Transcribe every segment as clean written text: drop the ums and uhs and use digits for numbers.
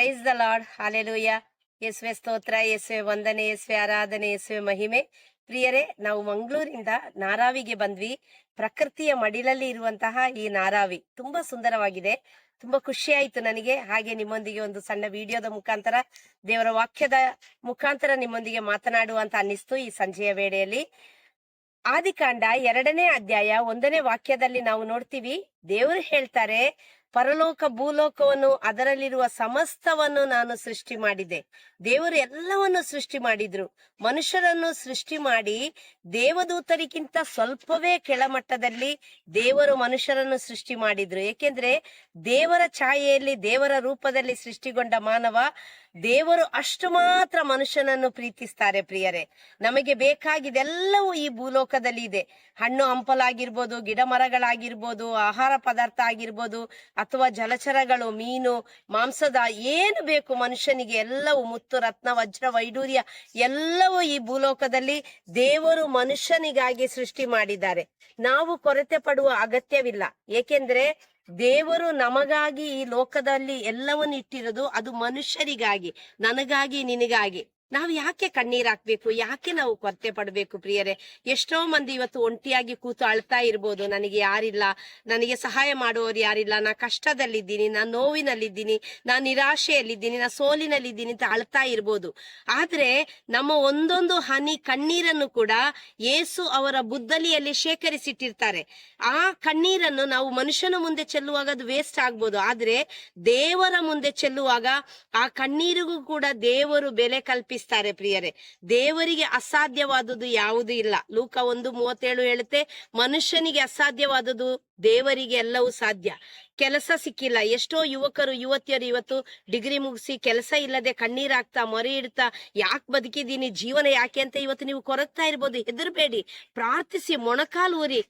Price the Lord, hallelujah. ಯೇಸುವೆ ಸ್ತೋತ್ರ, ಯೇಸುವೆ ವಂದನೆ, ಯೇಸುವೆ ಆರಾಧನೆ, ಯೇಸುವೆ ಮಹಿಮೆ. ಪ್ರಿಯರೇ, ನಾವು ಮಂಗಳೂರಿಂದ ನಾರಾವಿಗೆ ಬಂದ್ವಿ. ಪ್ರಕೃತಿಯ ಮಡಿಲಲ್ಲಿ ಇರುವಂತಹ ಈ ನಾರಾವಿ ತುಂಬಾ ಸುಂದರವಾಗಿದೆ. ತುಂಬಾ ಖುಷಿ ಆಯ್ತು ನನಗೆ. ಹಾಗೆ ನಿಮ್ಮೊಂದಿಗೆ ಒಂದು ಸಣ್ಣ ವಿಡಿಯೋದ ಮುಖಾಂತರ, ದೇವರ ವಾಕ್ಯದ ಮುಖಾಂತರ ನಿಮ್ಮೊಂದಿಗೆ ಮಾತನಾಡುವಂತ ಅನ್ನಿಸ್ತು ಈ ಸಂಜೆಯ ವೇಳೆಯಲ್ಲಿ. ಆದಿಕಾಂಡ 2ನೇ ಅಧ್ಯಾಯ 1ನೇ ವಾಕ್ಯದಲ್ಲಿ ನಾವು ನೋಡ್ತೀವಿ, ದೇವರು ಹೇಳ್ತಾರೆ, ಪರಲೋಕ ಭೂಲೋಕವನ್ನು ಅದರಲ್ಲಿರುವ ಸಮಸ್ತವನ್ನು ನಾನು ಸೃಷ್ಟಿ ಮಾಡಿದೆ. ದೇವರು ಎಲ್ಲವನ್ನು ಸೃಷ್ಟಿ ಮಾಡಿದ್ರು. ಮನುಷ್ಯರನ್ನು ಸೃಷ್ಟಿ ಮಾಡಿ ದೇವದೂತರಿಗಿಂತ ಸ್ವಲ್ಪವೇ ಕೆಳಮಟ್ಟದಲ್ಲಿ ದೇವರು ಮನುಷ್ಯರನ್ನು ಸೃಷ್ಟಿ ಮಾಡಿದ್ರು. ಏಕೆಂದ್ರೆ ದೇವರ ಛಾಯೆಯಲ್ಲಿ, ದೇವರ ರೂಪದಲ್ಲಿ ಸೃಷ್ಟಿಗೊಂಡ ಮಾನವ, ದೇವರು ಅಷ್ಟು ಮಾತ್ರ ಮನುಷ್ಯನನ್ನು ಪ್ರೀತಿಸ್ತಾರೆ. ಪ್ರಿಯರೇ, ನಮಗೆ ಬೇಕಾಗಿದೆಲ್ಲವೂ ಈ ಭೂಲೋಕದಲ್ಲಿ ಇದೆ. ಹಣ್ಣು ಹಂಪಲಾಗಿರ್ಬೋದು, ಗಿಡ ಮರಗಳಾಗಿರ್ಬೋದು, ಆಹಾರ ಪದಾರ್ಥ ಆಗಿರ್ಬೋದು, ಅಥವಾ ಜಲಚರಗಳು, ಮೀನು, ಮಾಂಸದ ಏನು ಬೇಕು ಮನುಷ್ಯನಿಗೆ ಎಲ್ಲವೂ, ಮುತ್ತು ರತ್ನ ವಜ್ರ ವೈಡೂರ್ಯ ಎಲ್ಲವೂ ಈ ಭೂಲೋಕದಲ್ಲಿ ದೇವರು ಮನುಷ್ಯನಿಗಾಗಿ ಸೃಷ್ಟಿ ಮಾಡಿದ್ದಾರೆ. ನಾವು ಕೊರತೆ ಪಡುವ ಅಗತ್ಯವಿಲ್ಲ. ಏಕೆಂದ್ರೆ ದೇವರು ನಮಗಾಗಿ ಈ ಲೋಕದಲ್ಲಿ ಎಲ್ಲವನ್ನು ಇಟ್ಟಿರೋದು, ಅದು ಮನುಷ್ಯರಿಗಾಗಿ, ನನಗಾಗಿ, ನಿನಗಾಗಿ. ನಾವು ಯಾಕೆ ಕಣ್ಣೀರ್ ಹಾಕ್ಬೇಕು? ಯಾಕೆ ನಾವು ಕೊರತೆ ಪಡಬೇಕು? ಪ್ರಿಯರೇ, ಎಷ್ಟೋ ಮಂದಿ ಇವತ್ತು ಒಂಟಿಯಾಗಿ ಕೂತು ಅಳ್ತಾ ಇರ್ಬೋದು, ನನಗೆ ಯಾರಿಲ್ಲ, ನನಗೆ ಸಹಾಯ ಮಾಡುವವರು ಯಾರಿಲ್ಲ, ನಾ ಕಷ್ಟದಲ್ಲಿದ್ದೀನಿ, ನಾ ನೋವಿನಲ್ಲಿದ್ದೀನಿ, ನಾ ನಿರಾಶೆಯಲ್ಲಿದ್ದೀನಿ, ನಾ ಸೋಲಿನಲ್ಲಿದ್ದೀನಿ ಅಂತ ಅಳ್ತಾ ಇರ್ಬೋದು. ಆದ್ರೆ ನಮ್ಮ ಒಂದೊಂದು ಹನಿ ಕಣ್ಣೀರನ್ನು ಕೂಡ ಯೇಸು ಅವರ ಬುದ್ದಲಿಯಲ್ಲಿ ಶೇಖರಿಸಿಟ್ಟಿರ್ತಾರೆ. ಆ ಕಣ್ಣೀರನ್ನು ನಾವು ಮನುಷ್ಯನ ಮುಂದೆ ಚೆಲ್ಲುವಾಗ ಅದು ವೇಸ್ಟ್ ಆಗ್ಬೋದು. ಆದ್ರೆ ದೇವರ ಮುಂದೆ ಚೆಲ್ಲುವಾಗ ಆ ಕಣ್ಣೀರಿಗೂ ಕೂಡ ದೇವರು ಬೆಲೆ ಕಲ್ಪಿಸ್ತಾರೆ. ಪ್ರಿಯರೇ, ದೇವರಿಗೆ ಅಸಾಧ್ಯವಾದುದು ಯಾವುದೂ ಇಲ್ಲ. ಲೂಕ 1:37 ಹೇಳುತ್ತೆ, ಮನುಷ್ಯನಿಗೆ ಅಸಾಧ್ಯವಾದುದು ದೇವರಿಗೆ ಎಲ್ಲವೂ ಸಾಧ್ಯ. ಕೆಲಸ ಸಿಕ್ಕಿಲ್ಲ. ಎಷ್ಟೋ ಯುವಕರು ಯುವತಿಯರು ಇವತ್ತು ಡಿಗ್ರಿ ಮುಗಿಸಿ ಕೆಲಸ ಇಲ್ಲದೆ ಕಣ್ಣೀರಾಗ್ತಾ ಮೊರೆ ಇಡ್ತಾ, ಯಾಕೆ ಬದುಕಿದೀನಿ, ಜೀವನ ಯಾಕೆ ಅಂತ ಇವತ್ತು ನೀವು ಕೊರಗ್ತಾ ಇರ್ಬೋದು. ಹೆದರ್ಬೇಡಿ, ಪ್ರಾರ್ಥಿಸಿ, ಮೊಣಕಾಲು ಊರಿ,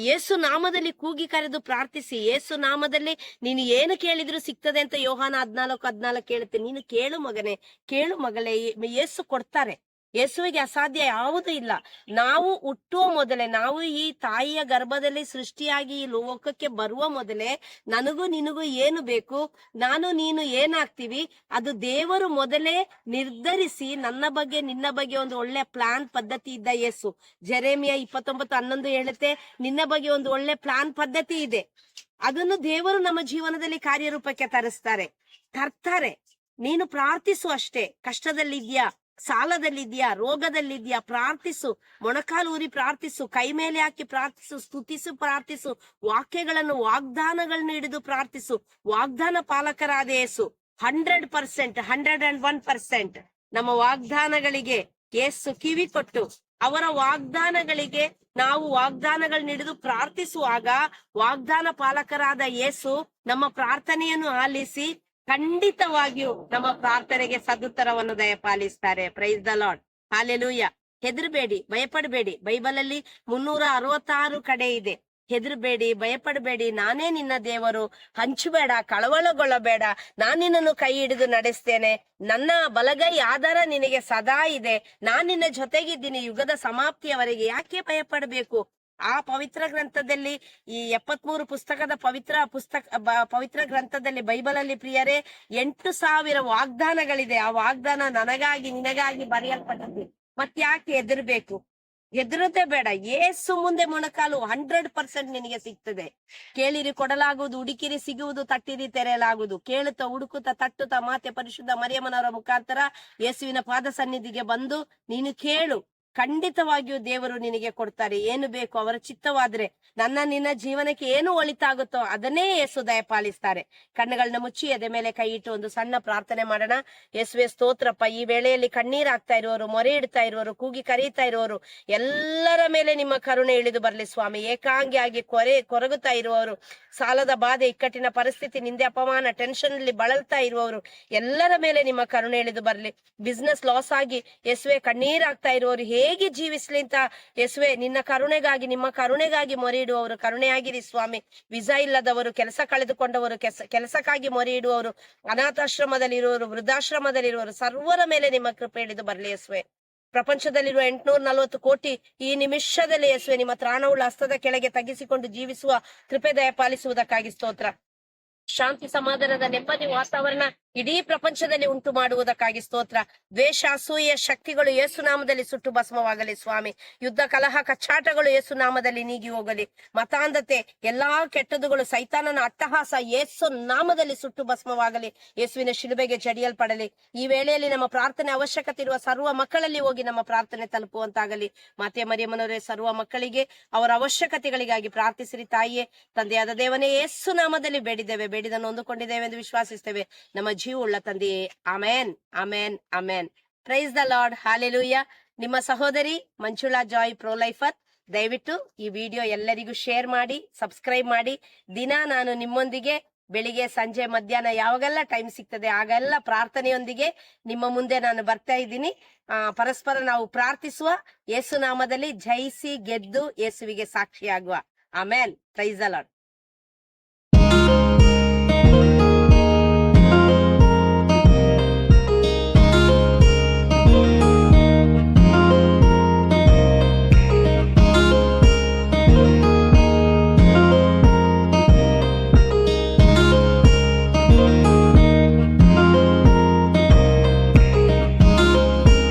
ಯೇಸು ನಾಮದಲ್ಲಿ ಕೂಗಿ ಕರೆದು ಪ್ರಾರ್ಥಿಸಿ. ಯೇಸು ನಾಮದಲ್ಲಿ ನೀನು ಏನು ಕೇಳಿದ್ರು ಸಿಗ್ತದೆ ಅಂತ ಯೋಹಾನ 14:14 ಹೇಳುತ್ತೆ. ನೀನು ಕೇಳು ಮಗನೇ, ಕೇಳು ಮಗಳೇ, ಯೇಸು ಕೊಡ್ತಾರೆ. ಯೇಸುವಿಗೆ ಅಸಾಧ್ಯ ಯಾವುದೂ ಇಲ್ಲ. ನಾವು ಹುಟ್ಟುವ ಮೊದಲೇ, ನಾವು ಈ ತಾಯಿಯ ಗರ್ಭದಲ್ಲಿ ಸೃಷ್ಟಿಯಾಗಿ ಈ ಲೋಕಕ್ಕೆ ಬರುವ ಮೊದಲೇ ನನಗೂ ನಿನಗೂ ಏನು ಬೇಕು, ನಾನು ನೀನು ಏನಾಗ್ತೀವಿ, ಅದು ದೇವರು ಮೊದಲೇ ನಿರ್ಧರಿಸಿ ನನ್ನ ಬಗ್ಗೆ ನಿನ್ನ ಬಗ್ಗೆ ಒಂದು ಒಳ್ಳೆ ಪ್ಲಾನ್ ಪದ್ಧತಿ ಇದ್ದ ಯೇಸು. ಜೆರೆಮಿಯ 29:11 ಹೇಳುತ್ತೆ, ನಿನ್ನ ಬಗ್ಗೆ ಒಂದು ಒಳ್ಳೆ ಪ್ಲಾನ್ ಪದ್ಧತಿ ಇದೆ. ಅದನ್ನು ದೇವರು ನಮ್ಮ ಜೀವನದಲ್ಲಿ ಕಾರ್ಯರೂಪಕ್ಕೆ ತರ್ತಾರೆ. ನೀನು ಪ್ರಾರ್ಥಿಸು ಅಷ್ಟೇ. ಕಷ್ಟದಲ್ಲಿದ್ಯಾ, ಸಾಲದಲ್ಲಿದ್ಯಾ, ರೋಗದಲ್ಲಿದ್ಯಾ, ಪ್ರಾರ್ಥಿಸು, ಮೊಣಕಾಲು ಊರಿ ಪ್ರಾರ್ಥಿಸು, ಕೈ ಮೇಲೆ ಹಾಕಿ ಪ್ರಾರ್ಥಿಸು, ಸ್ತುತಿಸು, ಪ್ರಾರ್ಥಿಸು, ವಾಕ್ಯಗಳನ್ನು, ವಾಗ್ದಾನಗಳನ್ನು ಹಿಡಿದು ಪ್ರಾರ್ಥಿಸು. ವಾಗ್ದಾನ ಪಾಲಕರಾದ ಯೇಸು 100%, 101% ನಮ್ಮ ವಾಗ್ದಾನಗಳಿಗೆ ಯೇಸು ಕಿವಿ ಕೊಟ್ಟು, ಅವರ ವಾಗ್ದಾನಗಳಿಗೆ ನಾವು ವಾಗ್ದಾನಗಳನ್ನ ಹಿಡಿದು ಪ್ರಾರ್ಥಿಸುವಾಗ ವಾಗ್ದಾನ ಪಾಲಕರಾದ ಯೇಸು ನಮ್ಮ ಪ್ರಾರ್ಥನೆಯನ್ನು ಆಲಿಸಿ ಖಂಡಿತವಾಗಿಯೂ ನಮ್ಮ ಪ್ರಾರ್ಥನೆಗೆ ಸದುತ್ತರವನ್ನು ದಯಪಾಲಿಸ್ತಾರೆ. Praise the Lord, hallelujah. ಹೆದರ್ಬೇಡಿ, ಭಯಪಡಬೇಡಿ. ಬೈಬಲ್ ಅಲ್ಲಿ 366 ಕಡೆ ಇದೆ. ಹೆದರ್ಬೇಡಿ, ಭಯಪಡಬೇಡಿ, ನಾನೇ ನಿನ್ನ ದೇವರು, ಹಂಚಬೇಡ, ಕಳವಳಗೊಳ್ಳಬೇಡ, ನಾನ್ ನಿನ್ನನ್ನು ಕೈ ಹಿಡಿದು ನಡೆಸ್ತೇನೆ, ನನ್ನ ಬಲಗೈ ಆಧಾರ ನಿನಗೆ ಸದಾ ಇದೆ, ನಾನ್ ನಿನ್ನ ಜೊತೆಗಿದ್ದೀನಿ ಯುಗದ ಸಮಾಪ್ತಿಯವರೆಗೆ. ಯಾಕೆ ಭಯಪಡಬೇಕು? ಆ ಪವಿತ್ರ ಗ್ರಂಥದಲ್ಲಿ, ಈ 73 ಪುಸ್ತಕದ ಪವಿತ್ರ ಗ್ರಂಥದಲ್ಲಿ, ಬೈಬಲ್ ಅಲ್ಲಿ ಪ್ರಿಯರೇ 8,000 ವಾಗ್ದಾನಗಳಿದೆ. ಆ ವಾಗ್ದಾನ ನನಗಾಗಿ ನಿನಗಾಗಿ ಬರೆಯಲ್ಪಟ್ಟದ್ದು. ಮತ್ತ್ಯಾಕೆ ಹೆದರ್ಬೇಕು? ಹೆದರದೇ ಬೇಡ. ಯೇಸು ಮುಂದೆ ಮೊಣಕಾಲು 100% ನಿನಗೆ ಸಿಗ್ತದೆ. ಕೇಳಿರಿ ಕೊಡಲಾಗುವುದು, ಹುಡುಕಿರಿ ಸಿಗುವುದು, ತಟ್ಟಿರಿ ತೆರೆಯಲಾಗುವುದು. ಕೇಳುತ್ತಾ, ಹುಡುಕುತ್ತಾ, ತಟ್ಟುತ್ತಾ, ಮಾತೆ ಪರಿಶುದ್ಧ ಮರಿಯಮ್ಮನವರ ಮುಖಾಂತರ ಯೇಸುವಿನ ಪಾದ ಸನ್ನಿಧಿಗೆ ಬಂದು ನೀನು ಕೇಳು. ಖಂಡಿತವಾಗಿಯೂ ದೇವರು ನಿನಗೆ ಕೊಡ್ತಾರೆ. ಏನು ಬೇಕು ಅವರ ಚಿತ್ತವಾದ್ರೆ, ನಿನ್ನ ಜೀವನಕ್ಕೆ ಏನು ಒಳಿತಾಗುತ್ತೋ ಅದನ್ನೇ ಯೇಸು ದಯಪಾಲಿಸ್ತಾರೆ. ಕಣ್ಣುಗಳನ್ನ ಮುಚ್ಚಿ ಎದೆ ಮೇಲೆ ಕೈ ಇಟ್ಟು ಒಂದು ಸಣ್ಣ ಪ್ರಾರ್ಥನೆ ಮಾಡೋಣ. ಯೇಸುವೆ ಸ್ತೋತ್ರಪ್ಪ. ಈ ವೇಳೆಯಲ್ಲಿ ಕಣ್ಣೀರ್ ಆಗ್ತಾ ಇರುವವರು, ಮೊರೆ ಇಡ್ತಾ ಇರುವವರು, ಕೂಗಿ ಕರೀತಾ ಇರುವವರು ಎಲ್ಲರ ಮೇಲೆ ನಿಮ್ಮ ಕರುಣೆ ಇಳಿದು ಬರ್ಲಿ ಸ್ವಾಮಿ. ಏಕಾಂಗಿಯಾಗಿ ಕೊರಗುತ್ತಾ ಇರುವವರು, ಸಾಲದ ಬಾಧೆ, ಇಕ್ಕಟ್ಟಿನ ಪರಿಸ್ಥಿತಿ, ನಿಂದೆ, ಅಪಮಾನ, ಟೆನ್ಷನ್ ಅಲ್ಲಿ ಬಳಲ್ತಾ ಇರುವವರು ಎಲ್ಲರ ಮೇಲೆ ನಿಮ್ಮ ಕರುಣೆ ಇಳಿದು ಬರ್ಲಿ. ಬಿಸ್ನೆಸ್ ಲಾಸ್ ಆಗಿ ಯೇಸುವೆ ಕಣ್ಣೀರ್ ಆಗ್ತಾ ಇರುವವರು ಹೇಗೆ ಜೀವಿಸ್ಲಿ ಅಂತ ಯೇಸುವೆ ನಿನ್ನ ಕರುಣೆಗಾಗಿ, ನಿಮ್ಮ ಕರುಣೆಗಾಗಿ ಮೊರೆ ಇಡುವವರು ಕರುಣೆಯಾಗಿರಿ ಸ್ವಾಮಿ. ವಿಸಾ ಇಲ್ಲದವರು, ಕೆಲಸ ಕಳೆದುಕೊಂಡವರು, ಕೆಲಸಕ್ಕಾಗಿ ಮೊರೆ ಇಡುವವರು, ಅನಾಥಾಶ್ರಮದಲ್ಲಿರುವವರು, ವೃದ್ಧಾಶ್ರಮದಲ್ಲಿರುವವರು ಸರ್ವರ ಮೇಲೆ ನಿಮ್ಮ ಕೃಪೆ ಇಳಿದು ಬರ್ಲಿ ಯೇಸುವೆ. ಪ್ರಪಂಚದಲ್ಲಿರುವ 840 ಕೋಟಿ ಈ ನಿಮಿಷದಲ್ಲಿ ಯೇಸುವೆ ನಿಮ್ಮ ತ್ರಾಣವುಳ್ಳ ಹಸ್ತದ ಕೆಳಗೆ ತಗ್ಗಿಸಿಕೊಂಡು ಜೀವಿಸುವ ಕೃಪೆ ದಯಪಾಲಿಸುವುದಕ್ಕಾಗಿ ಸ್ತೋತ್ರ. ಶಾಂತಿ, ಸಮಾಧಾನದ, ನೆಮ್ಮದಿ ವಾತಾವರಣ ಇಡೀ ಪ್ರಪಂಚದಲ್ಲಿ ಉಂಟು ಮಾಡುವುದಕ್ಕಾಗಿ ಸ್ತೋತ್ರ. ದ್ವೇಷ ಅಸೂಯೆ ಶಕ್ತಿಗಳು ಯೇಸುನಾಮದಲ್ಲಿ ಸುಟ್ಟು ಭಸ್ಮವಾಗಲಿ ಸ್ವಾಮಿ. ಯುದ್ಧ ಕಲಹ ಕಚ್ಚಾಟಗಳು ಯೇಸುನಾಮದಲ್ಲಿ ನೀಗಿ ಹೋಗಲಿ. ಮತಾಂಧತೆ ಎಲ್ಲಾ ಕೆಟ್ಟದುಗಳು ಸೈತಾನನ ಅಟ್ಟಹಾಸ ಯೇಸು ನಾಮದಲ್ಲಿ ಸುಟ್ಟು ಭಸ್ಮವಾಗಲಿ. ಯೇಸುವಿನ ಶಿಲುಬೆಗೆ ಜಡಿಯಲ್ಪಡಲಿ. ಈ ವೇಳೆಯಲ್ಲಿ ನಮ್ಮ ಪ್ರಾರ್ಥನೆ ಅವಶ್ಯಕತೆ ಇರುವ ಸರ್ವ ಮಕ್ಕಳಲ್ಲಿ ಹೋಗಿ ನಮ್ಮ ಪ್ರಾರ್ಥನೆ ತಲುಪುವಂತಾಗಲಿ. ಮಾತೆ ಮರಿಯಮ್ಮನವರೇ, ಸರ್ವ ಮಕ್ಕಳಿಗೆ ಅವರ ಅವಶ್ಯಕತೆಗಳಿಗಾಗಿ ಪ್ರಾರ್ಥಿಸಿರಿ ತಾಯಿಯೇ. ತಂದೆಯಾದ ದೇವನೇ, ಯೇಸು ನಾಮದಲ್ಲಿ ಬೇಡಿದನ್ನು ಹೊಂದಿಕೊಂಡಿದ್ದೇವೆ ಎಂದು ವಿಶ್ವಾಸಿಸ್ತೇವೆ ನಮ್ಮ ಜೀವವುಳ್ಳ ತಂದೆಯೇ. Amen, amen, amen. Praise the Lord, hallelujah. ನಿಮ್ಮ ಸಹೋದರಿ ಮಂಜುಳಾ ಜಾಯ್ ಪ್ರೋ ಲೈಫರ್. ದಯವಿಟ್ಟು ಈ ವಿಡಿಯೋ ಎಲ್ಲರಿಗೂ ಶೇರ್ ಮಾಡಿ, ಸಬ್ಸ್ಕ್ರೈಬ್ ಮಾಡಿ. ದಿನ ನಾನು ನಿಮ್ಮೊಂದಿಗೆ ಬೆಳಿಗ್ಗೆ, ಸಂಜೆ, ಮಧ್ಯಾಹ್ನ ಯಾವಾಗೆಲ್ಲ ಟೈಮ್ ಸಿಗ್ತದೆ ಆಗೆಲ್ಲ ಪ್ರಾರ್ಥನೆಯೊಂದಿಗೆ ನಿಮ್ಮ ಮುಂದೆ ನಾನು ಬರ್ತಾ ಇದ್ದೀನಿ. ಪರಸ್ಪರ ನಾವು ಪ್ರಾರ್ಥಿಸುವ, ಯೇಸು ನಾಮದಲ್ಲಿ ಜಯಿಸಿ ಗೆದ್ದು ಯೇಸುವಿಗೆ ಸಾಕ್ಷಿಯಾಗುವ. Amen. Praise the Lord.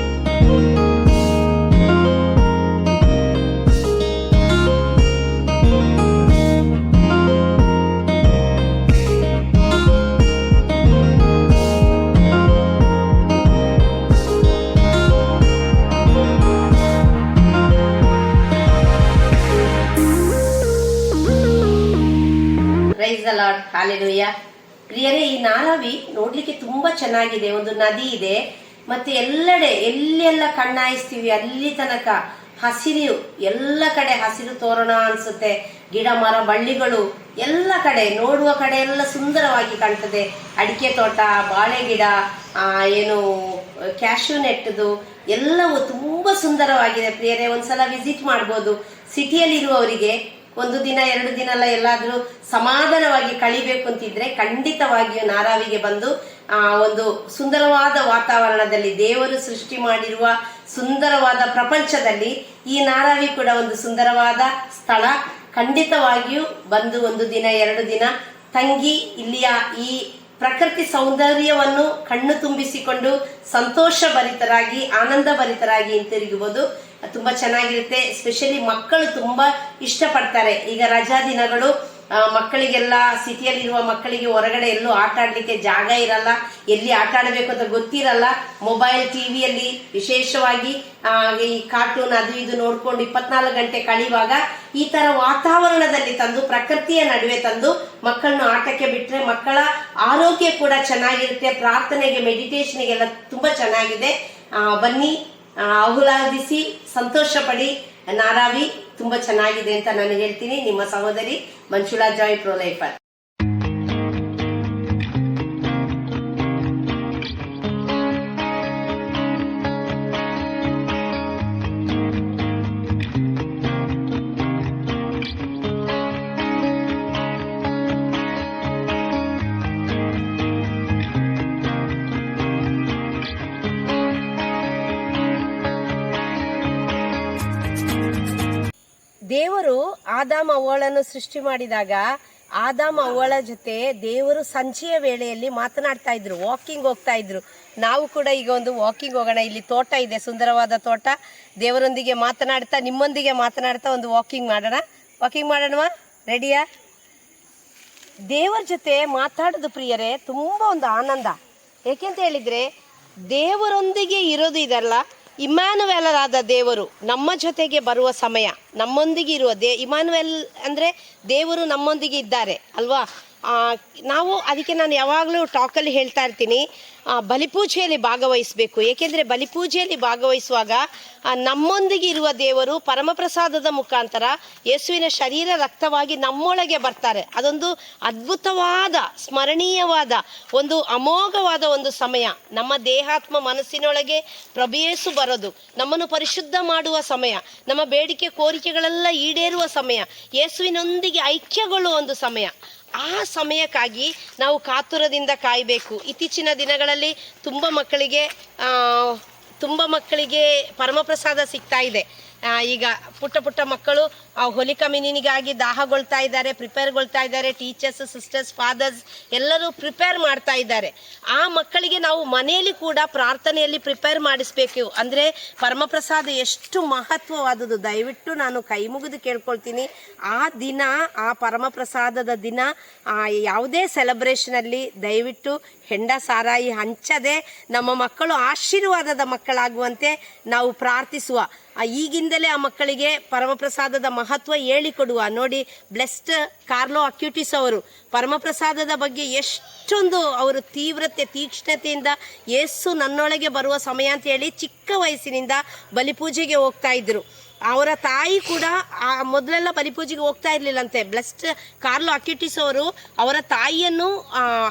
Praise the Lord, hallelujah. ಪ್ರಿಯರೇ, ಈ ನಾರಾವಿ ನೋಡ್ಲಿಕ್ಕೆ ತುಂಬಾ ಚೆನ್ನಾಗಿದೆ. ಒಂದು ನದಿ ಇದೆ, ಮತ್ತೆ ಎಲ್ಲೆಡೆ ಎಲ್ಲೆಲ್ಲ ಕಣ್ಣಾಯಿಸ್ತೀವಿ ಅಲ್ಲಿ ತನಕ ಹಸಿರು, ಎಲ್ಲ ಕಡೆ ಹಸಿರು ತೋರಣ ಅನ್ಸುತ್ತೆ. ಗಿಡ ಮರ ಬಳ್ಳಿಗಳು ಎಲ್ಲ ಕಡೆ, ನೋಡುವ ಕಡೆ ಎಲ್ಲ ಸುಂದರವಾಗಿ ಕಾಣ್ತದೆ. ಅಡಿಕೆ ತೋಟ, ಬಾಳೆ ಗಿಡ, ಏನು ಕ್ಯಾಶ್ಯೂ ನೆಟ್ಟದು ಎಲ್ಲವೂ ತುಂಬಾ ಸುಂದರವಾಗಿದೆ. ಪ್ರಿಯರೇ, ಒಂದ್ಸಲ ವಿಸಿಟ್ ಮಾಡ್ಬೋದು. ಸಿಟಿಯಲ್ಲಿ ಇರುವವರಿಗೆ ಒಂದು ದಿನ 2 ದಿನ ಅಲ್ಲ, ಎಲ್ಲಾದ್ರೂ ಸಮಾಧಾನವಾಗಿ ಕಳಿಬೇಕು ಅಂತಿದ್ರೆ ಖಂಡಿತವಾಗಿಯೂ ನಾರಾವಿಗೆ ಬಂದು ಒಂದು ಸುಂದರವಾದ ವಾತಾವರಣದಲ್ಲಿ, ದೇವರು ಸೃಷ್ಟಿ ಮಾಡಿರುವ ಸುಂದರವಾದ ಪ್ರಪಂಚದಲ್ಲಿ ಈ ನಾರಾವಿ ಕೂಡ ಒಂದು ಸುಂದರವಾದ ಸ್ಥಳ. ಖಂಡಿತವಾಗಿಯೂ ಬಂದು 1 ದಿನ 2 ದಿನ ತಂಗಿ ಇಲ್ಲಿಯ ಈ ಪ್ರಕೃತಿ ಸೌಂದರ್ಯವನ್ನು ಕಣ್ಣು ತುಂಬಿಸಿಕೊಂಡು ಸಂತೋಷ ಭರಿತರಾಗಿ, ಆನಂದ ಭರಿತರಾಗಿ ಹಿಂತಿರುಗಬಹುದು. ತುಂಬಾ ಚೆನ್ನಾಗಿರುತ್ತೆ. ಸ್ಪೆಷಲಿ ಮಕ್ಕಳು ತುಂಬಾ ಇಷ್ಟಪಡ್ತಾರೆ. ಈಗ ರಜಾ ದಿನಗಳು, ಮಕ್ಕಳಿಗೆಲ್ಲ, ಸಿಟಿಯಲ್ಲಿರುವ ಮಕ್ಕಳಿಗೆ ಹೊರಗಡೆ ಎಲ್ಲೂ ಆಟ ಆಡ್ಲಿಕ್ಕೆ ಜಾಗ ಇರಲ್ಲ, ಎಲ್ಲಿ ಆಟ ಆಡಬೇಕು ಅಂತ ಗೊತ್ತಿರಲ್ಲ. ಮೊಬೈಲ್, ಟಿವಿಯಲ್ಲಿ ವಿಶೇಷವಾಗಿ ಈ ಕಾರ್ಟೂನ್ ಅದು ಇದು ನೋಡ್ಕೊಂಡು 24 ಗಂಟೆ ಕಳೆಯುವಾಗ ಈ ತರ ವಾತಾವರಣದಲ್ಲಿ ತಂದು, ಪ್ರಕೃತಿಯ ನಡುವೆ ತಂದು ಮಕ್ಕಳನ್ನು ಆಟಕ್ಕೆ ಬಿಟ್ರೆ ಮಕ್ಕಳ ಆರೋಗ್ಯ ಕೂಡ ಚೆನ್ನಾಗಿರುತ್ತೆ. ಪ್ರಾರ್ಥನೆಗೆ, ಮೆಡಿಟೇಷನ್ಗೆಲ್ಲ ತುಂಬಾ ಚೆನ್ನಾಗಿದೆ. ಬನ್ನಿ, ಆಹ್ಲಾದಿಸಿ ಸಂತೋಷ ಪಡಿ. ನಾರಾವಿ ತುಂಬಾ ಚೆನ್ನಾಗಿದೆ ಅಂತ ನಾನು ಹೇಳ್ತೀನಿ. ನಿಮ್ಮ ಸಹೋದರಿ ಮಂಜುಳಾ ಜಾಯ್ ಪ್ರೋ ಲೈಫರ್. ದೇವರು ಆದಾಮ ಅವ್ವಳನ್ನು ಸೃಷ್ಟಿ ಮಾಡಿದಾಗ ಆದಾಮ ಅವ್ವಳ ಜೊತೆ ದೇವರು ಸಂಜೆಯ ವೇಳೆಯಲ್ಲಿ ಮಾತನಾಡ್ತಾ ಇದ್ರು, ವಾಕಿಂಗ್ ಹೋಗ್ತಾ ಇದ್ರು. ನಾವು ಕೂಡ ಈಗ ಒಂದು ವಾಕಿಂಗ್ ಹೋಗೋಣ. ಇಲ್ಲಿ ತೋಟ ಇದೆ, ಸುಂದರವಾದ ತೋಟ. ದೇವರೊಂದಿಗೆ ಮಾತನಾಡ್ತಾ, ನಿಮ್ಮೊಂದಿಗೆ ಮಾತನಾಡ್ತಾ ಒಂದು ವಾಕಿಂಗ್ ಮಾಡೋಣವಾ? ರೆಡಿಯಾ? ದೇವರ ಜೊತೆ ಮಾತಾಡೋದು ಪ್ರಿಯರೇ ತುಂಬಾ ಒಂದು ಆನಂದ. ಏಕೆಂತ ಹೇಳಿದ್ರೆ, ದೇವರೊಂದಿಗೆ ಇರೋದು ಇದಲ್ಲ, ಇಮ್ಯಾನುವೆಲರಾದ ದೇವರು ನಮ್ಮ ಜೊತೆಗೆ ಬರುವ ಸಮಯ, ನಮ್ಮೊಂದಿಗೆ ಇರುವ ಇಮ್ಯಾನುವೆಲ್ ಅಂದರೆ ದೇವರು ನಮ್ಮೊಂದಿಗೆ ಇದ್ದಾರೆ ಅಲ್ವಾ? ನಾವು ಅದಕ್ಕೆ ನಾನು ಯಾವಾಗಲೂ ಟಾಕಲ್ಲಿ ಹೇಳ್ತಾ ಇರ್ತೀನಿ, ಬಲಿಪೂಜೆಯಲ್ಲಿ ಭಾಗವಹಿಸಬೇಕು. ಏಕೆಂದರೆ ಬಲಿಪೂಜೆಯಲ್ಲಿ ಭಾಗವಹಿಸುವಾಗ ನಮ್ಮೊಂದಿಗೆ ಇರುವ ದೇವರು ಪರಮಪ್ರಸಾದದ ಮುಖಾಂತರ ಯೇಸುವಿನ ಶರೀರ ರಕ್ತವಾಗಿ ನಮ್ಮೊಳಗೆ ಬರ್ತಾರೆ. ಅದೊಂದು ಅದ್ಭುತವಾದ, ಸ್ಮರಣೀಯವಾದ, ಒಂದು ಅಮೋಘವಾದ ಒಂದು ಸಮಯ. ನಮ್ಮ ದೇಹಾತ್ಮ ಮನಸ್ಸಿನೊಳಗೆ ಪ್ರಭು ಯೇಸು ಬರೋದು, ನಮ್ಮನ್ನು ಪರಿಶುದ್ಧ ಮಾಡುವ ಸಮಯ, ನಮ್ಮ ಬೇಡಿಕೆ ಕೋರಿಕೆಗಳೆಲ್ಲ ಈಡೇರುವ ಸಮಯ, ಯೇಸುವಿನೊಂದಿಗೆ ಐಕ್ಯಗೊಳ್ಳುವ ಒಂದು ಸಮಯ. ಆ ಸಮಯಕ್ಕಾಗಿ ನಾವು ಕಾತುರದಿಂದ ಕಾಯಬೇಕು. ಇತ್ತೀಚಿನ ದಿನಗಳಲ್ಲಿ ತುಂಬ ಮಕ್ಕಳಿಗೆ ಪರಮಪ್ರಸಾದ ಸಿಗ್ತಾ ಇದೆ. ಈಗ ಪುಟ್ಟ ಪುಟ್ಟ ಮಕ್ಕಳು ಹೋಲಿಕಾ ಮಿನಿನಿಗಾಗಿ ದಾಹಗೊಳ್ತಾ ಇದ್ದಾರೆ, ಪ್ರಿಪೇರ್ಗೊಳ್ತಾ ಇದ್ದಾರೆ. ಟೀಚರ್ಸ್, ಸಿಸ್ಟರ್ಸ್, ಫಾದರ್ಸ್ ಎಲ್ಲರೂ ಪ್ರಿಪೇರ್ ಮಾಡ್ತಾ ಇದ್ದಾರೆ. ಆ ಮಕ್ಕಳಿಗೆ ನಾವು ಮನೆಯಲ್ಲಿ ಕೂಡ ಪ್ರಾರ್ಥನೆಯಲ್ಲಿ ಪ್ರಿಪೇರ್ ಮಾಡಿಸ್ಬೇಕು. ಅಂದರೆ ಪರಮಪ್ರಸಾದ ಎಷ್ಟು ಮಹತ್ವವಾದದ್ದು. ದಯವಿಟ್ಟು ನಾನು ಕೈ ಮುಗಿದು ಕೇಳ್ಕೊಳ್ತೀನಿ, ಆ ದಿನ, ಆ ಪರಮಪ್ರಸಾದದ ದಿನ ಯಾವುದೇ ಸೆಲೆಬ್ರೇಷನಲ್ಲಿ ದಯವಿಟ್ಟು ಹೆಂಡ ಸಾರಾಯಿ ಹಂಚದೆ ನಮ್ಮ ಮಕ್ಕಳು ಆಶೀರ್ವಾದದ ಮಕ್ಕಳಾಗುವಂತೆ ನಾವು ಪ್ರಾರ್ಥಿಸುವ. ಈಗಿಂದಲೇ ಆ ಮಕ್ಕಳಿಗೆ ಪರಮಪ್ರಸಾದದ ಮಹತ್ವ ಹೇಳಿಕೊಡುವ. ನೋಡಿ, ಬ್ಲೆಸ್ಡ್ ಕಾರ್ಲೋ ಅಕ್ಯೂಟಿಸ್ ಅವರು ಪರಮಪ್ರಸಾದದ ಬಗ್ಗೆ ಎಷ್ಟೊಂದು ಅವರು ತೀವ್ರತೆ, ತೀಕ್ಷ್ಣತೆಯಿಂದ ಯೇಸು ನನ್ನೊಳಗೆ ಬರುವ ಸಮಯ ಅಂತ ಹೇಳಿ ಚಿಕ್ಕ ವಯಸ್ಸಿನಿಂದ ಬಲಿಪೂಜೆಗೆ ಹೋಗ್ತಾ ಇದ್ರು. ಅವರ ತಾಯಿ ಕೂಡ ಮೊದಲೆಲ್ಲ ಬಲಿಪೂಜೆಗೆ ಹೋಗ್ತಾ ಇರಲಿಲ್ಲಂತೆ. ಬ್ಲೆಸ್ಡ್ ಕಾರ್ಲೋ ಅಕ್ಯೂಟಿಸ್ ಅವರು ಅವರ ತಾಯಿಯನ್ನು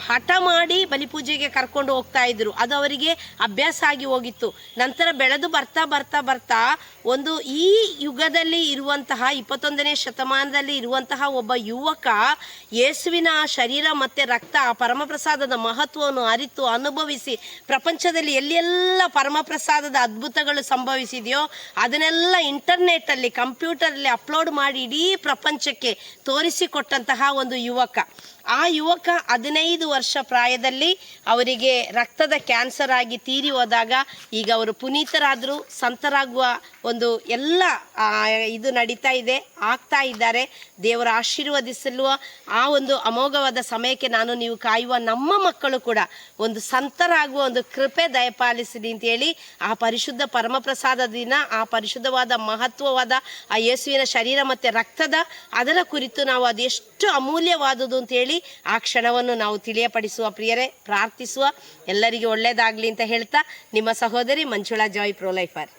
ಹಠ ಮಾಡಿ ಬಲಿಪೂಜೆಗೆ ಕರ್ಕೊಂಡು ಹೋಗ್ತಾ ಇದ್ರು. ಅದು ಅವರಿಗೆ ಅಭ್ಯಾಸ ಆಗಿ ಹೋಗಿತ್ತು. ನಂತರ ಬೆಳೆದು ಬರ್ತಾ ಬರ್ತಾ ಬರ್ತಾ ಒಂದು ಈ ಯುಗದಲ್ಲಿ ಇರುವಂತಹ 21ನೇ ಶತಮಾನದಲ್ಲಿ ಇರುವಂತಹ ಒಬ್ಬ ಯುವಕ ಯೇಸುವಿನ ಶರೀರ ಮತ್ತು ರಕ್ತ, ಪರಮಪ್ರಸಾದದ ಮಹತ್ವವನ್ನು ಅರಿತು ಅನುಭವಿಸಿ ಪ್ರಪಂಚದಲ್ಲಿ ಎಲ್ಲೆಲ್ಲ ಪರಮಪ್ರಸಾದದ ಅದ್ಭುತಗಳು ಸಂಭವಿಸಿದೆಯೋ ಅದನ್ನೆಲ್ಲ ಇಂಟರ್ನೆಟ್ಟಲ್ಲಿ, ಕಂಪ್ಯೂಟರಲ್ಲಿ ಅಪ್ಲೋಡ್ ಮಾಡಿ ಇಡೀ ಪ್ರಪಂಚಕ್ಕೆ ತೋರಿಸಿಕೊಟ್ಟಂತಹ ಒಂದು ಯುವಕ. ಆ ಯುವಕ 15 ವರ್ಷ ಪ್ರಾಯದಲ್ಲಿ ಅವರಿಗೆ ರಕ್ತದ ಕ್ಯಾನ್ಸರ್ ಆಗಿ ತೀರಿ ಹೋದಾಗ ಈಗ ಅವರು ಪುನೀತರಾದರು, ಸಂತರಾಗುವ ಒಂದು ಎಲ್ಲ ಇದು ನಡೀತಾ ಇದೆ, ಆಗ್ತಾ ಇದ್ದಾರೆ. ದೇವರ ಆಶೀರ್ವದಿಸಲು ಆ ಒಂದು ಅಮೋಘವಾದ ಸಮಯಕ್ಕೆ ನಾನು ನೀವು ಕಾಯುವ ನಮ್ಮ ಮಕ್ಕಳು ಕೂಡ ಒಂದು ಸಂತರಾಗುವ ಒಂದು ಕೃಪೆ ದಯಪಾಲಿಸಲಿ ಅಂತೇಳಿ ಆ ಪರಿಶುದ್ಧ ಪರಮಪ್ರಸಾದ ದಿನ, ಆ ಪರಿಶುದ್ಧವಾದ ಮಹತ್ವವಾದ ಆ ಯೇಸುವಿನ ಶರೀರ ಮತ್ತು ರಕ್ತದ ಅದರ ಕುರಿತು ನಾವು ಅದೆಷ್ಟು ಅಮೂಲ್ಯವಾದುದು ಅಂತೇಳಿ ಆ ಕ್ಷಣವನ್ನು ನಾವು ತಿಳಿಯಪಡಿಸುವ. ಪ್ರಿಯರೇ, ಪ್ರಾರ್ಥಿಸುವ. ಎಲ್ಲರಿಗೆ ಒಳ್ಳೆಯದಾಗಲಿ ಅಂತ ಹೇಳ್ತಾ ನಿಮ್ಮ ಸಹೋದರಿ ಮಂಜುಳಾ ಜಾಯ್ ಪ್ರೊಲೈಫರ್.